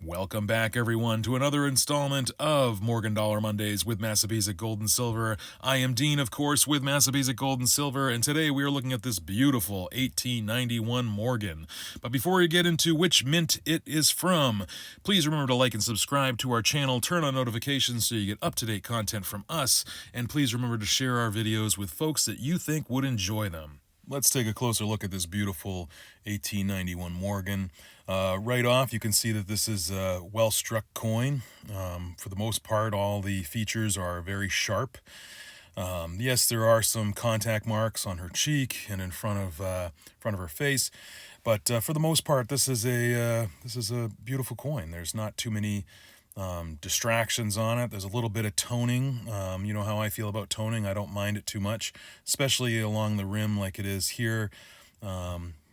Welcome back, everyone, to another installment of Morgan Dollar Mondays with Massabesic Gold and Silver. I am Dean, of course, with Massabesic Gold and Silver, and today we are looking at this beautiful 1891 Morgan. But before we get into which mint it is from, please remember to like and subscribe to our channel, turn on notifications so you get up-to-date content from us, and please remember to share our videos with folks that you think would enjoy them. Let's take a closer look at this beautiful 1891 Morgan. Right off, you can see that this is a well-struck coin. For the most part, all the features are very sharp. Yes, there are some contact marks on her cheek and in front of her face, but for the most part, this is a beautiful coin. There's not too many distractions on it. There's a little bit of toning. You know how I feel about toning. I don't mind it too much, especially along the rim like it is here.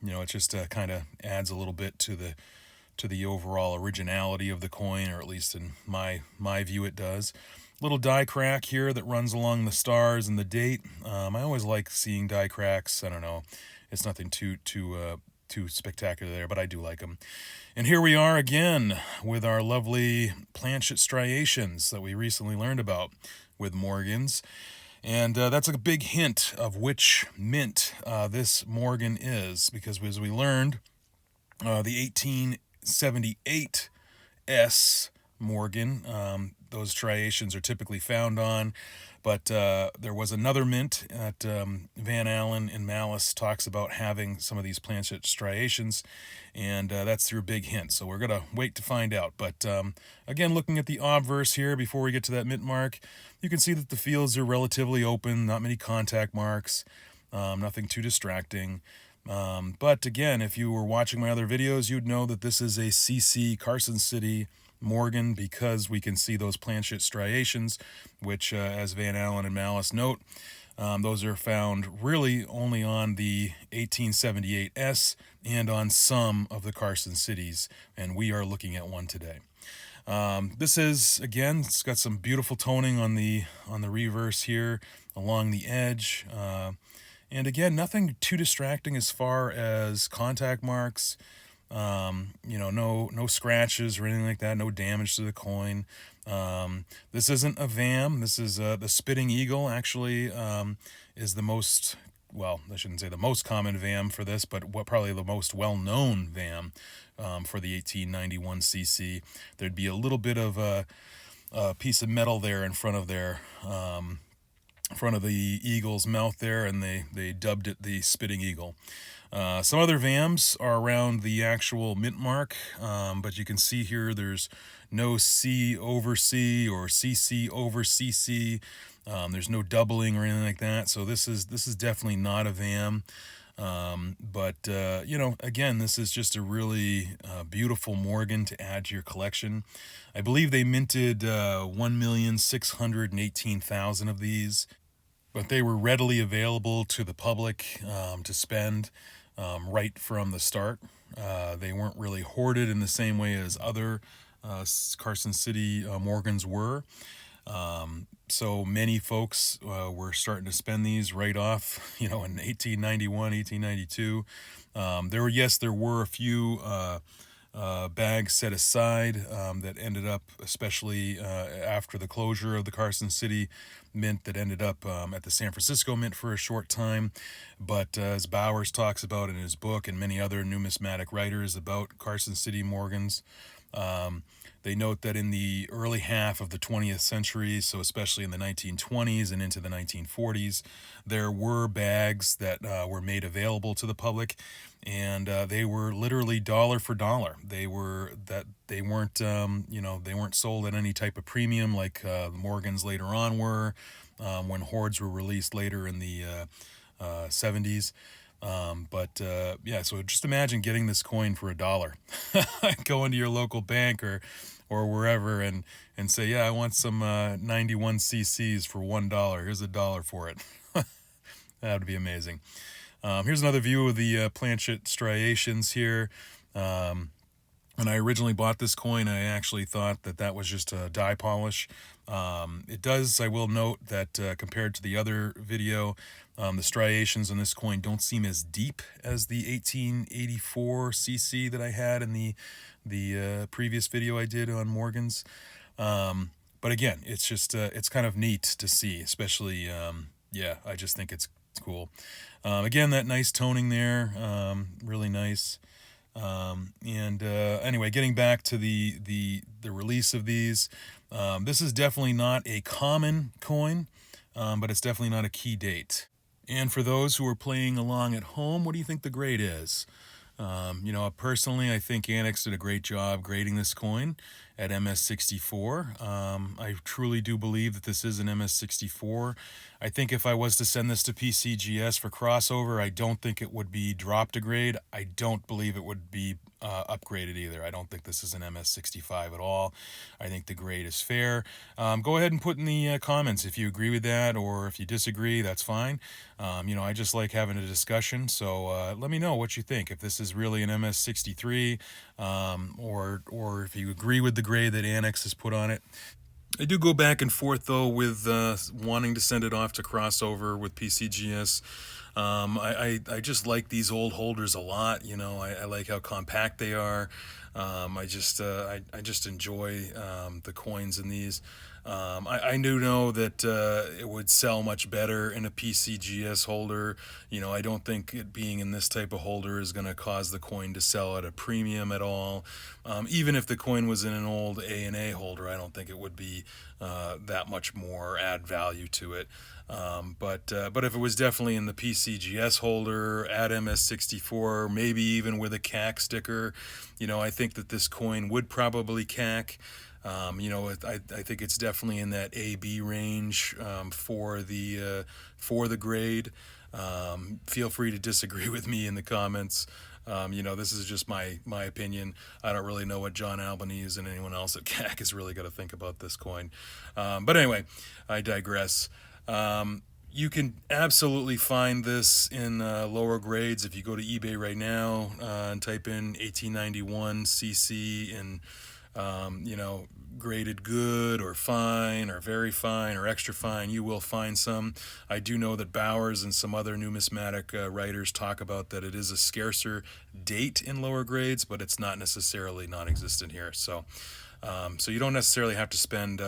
You know, it just kind of adds a little bit to the overall originality of the coin, or at least in my view it does. Little die crack here that runs along the stars and the date. I always like seeing die cracks. I don't know. It's nothing too spectacular there, but I do like them. And here we are again with our lovely planchet striations that we recently learned about with Morgans. And that's a big hint of which mint this Morgan is, because as we learned, the 1878 S Morgan, those striations are typically found on, but there was another mint that Van Allen in Malice talks about having some of these planchet striations, and that's through a big hint, so we're going to wait to find out. But again, looking at the obverse here before we get to that mint mark, you can see that the fields are relatively open, not many contact marks, nothing too distracting. But again, if you were watching my other videos, you'd know that this is a CC Carson City Morgan, because we can see those planchet striations, which as Van Allen and Malice note, those are found really only on the 1878 S and on some of the Carson cities, and we are looking at one today. This is, again, it's got some beautiful toning on the reverse here along the edge, and again, nothing too distracting as far as contact marks. You know, no scratches or anything like that, no damage to the coin. This isn't a VAM. This is the Spitting Eagle, actually, is the most, well, I shouldn't say the most common VAM for this, but probably the most well-known VAM for the 1891 CC. There'd be a little bit of a piece of metal there in front of their front of the eagle's mouth there, and they dubbed it the Spitting Eagle. Some other VAMs are around the actual mint mark, but you can see here there's no C over C or CC over CC. There's no doubling or anything like that, so this is definitely not a VAM. But you know, again, this is just a really beautiful Morgan to add to your collection. I believe they minted 1,618,000 of these, but they were readily available to the public to spend right from the start. They weren't really hoarded in the same way as other Carson City Morgans were. So many folks were starting to spend these right off, you know, in 1891, 1892. There were a few bags set aside that ended up, especially after the closure of the Carson City Mint, that ended up at the San Francisco Mint for a short time. But as Bowers talks about in his book, and many other numismatic writers about Carson City Morgans, they note that in the early half of the 20th century, so especially in the 1920s and into the 1940s, there were bags that were made available to the public, and they were literally dollar for dollar. They weren't sold at any type of premium like the Morgans later on were, when hoards were released later in the 70s. Yeah, so just imagine getting this coin for $1. Go into your local bank or wherever and say, yeah, I want some 91 cc's for $1. Here's $1 for it. That would be amazing. Here's another view of the planchet striations here. When I originally bought this coin, I actually thought that that was just a dye polish. It does, I will note that compared to the other video, the striations on this coin don't seem as deep as the 1884 CC that I had in the previous video I did on Morgan's. But again, it's just it's kind of neat to see, especially yeah, I just think it's cool. Again, that nice toning there, really nice. And anyway, getting back to the release of these, this is definitely not a common coin, but it's definitely not a key date. And for those who are playing along at home, what do you think the grade is? You know, personally, I think Annex did a great job grading this coin at MS64. I truly do believe that this is an MS64. I think if I was to send this to PCGS for crossover, I don't think it would be dropped a grade. I don't believe it would be upgraded either. I don't think this is an MS65 at all. I think the grade is fair. Go ahead and put in the comments if you agree with that, or if you disagree, that's fine. You know, I just like having a discussion, so let me know what you think. If this is really an MS63, or if you agree with the grade that Annex has put on it. I do go back and forth though with wanting to send it off to crossover with PCGS. I just like these old holders a lot. You know, I like how compact they are. I just enjoy the coins in these. I do know that it would sell much better in a PCGS holder. You know, I don't think it being in this type of holder is going to cause the coin to sell at a premium at all. Even if the coin was in an old A&A holder, I don't think it would be that much more add value to it. But if it was definitely in the PCGS holder at MS64, maybe even with a CAC sticker, you know, I think that this coin would probably CAC. You know, I think it's definitely in that AB range for the grade. Feel free to disagree with me in the comments. You know, this is just my opinion. I don't really know what John Albanese and anyone else at CAC is really going to think about this coin. But anyway, I digress. You can absolutely find this in lower grades if you go to eBay right now and type in 1891 CC and you know, graded good or fine or very fine or extra fine, you will find some. I do know that Bowers and some other numismatic writers talk about that it is a scarcer date in lower grades, but it's not necessarily non-existent here. So you don't necessarily have to spend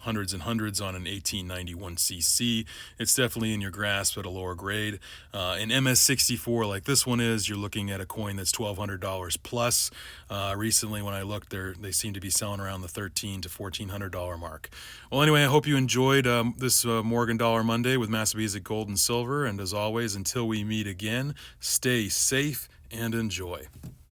hundreds and hundreds on an 1891 CC. It's definitely in your grasp at a lower grade. In MS64, like this one is, you're looking at a coin that's $1,200 plus. Recently, when I looked, they seem to be selling around the $1,300 to $1,400 mark. Well, anyway, I hope you enjoyed this Morgan Dollar Monday with Massabesic Gold and Silver. And as always, until we meet again, stay safe and enjoy.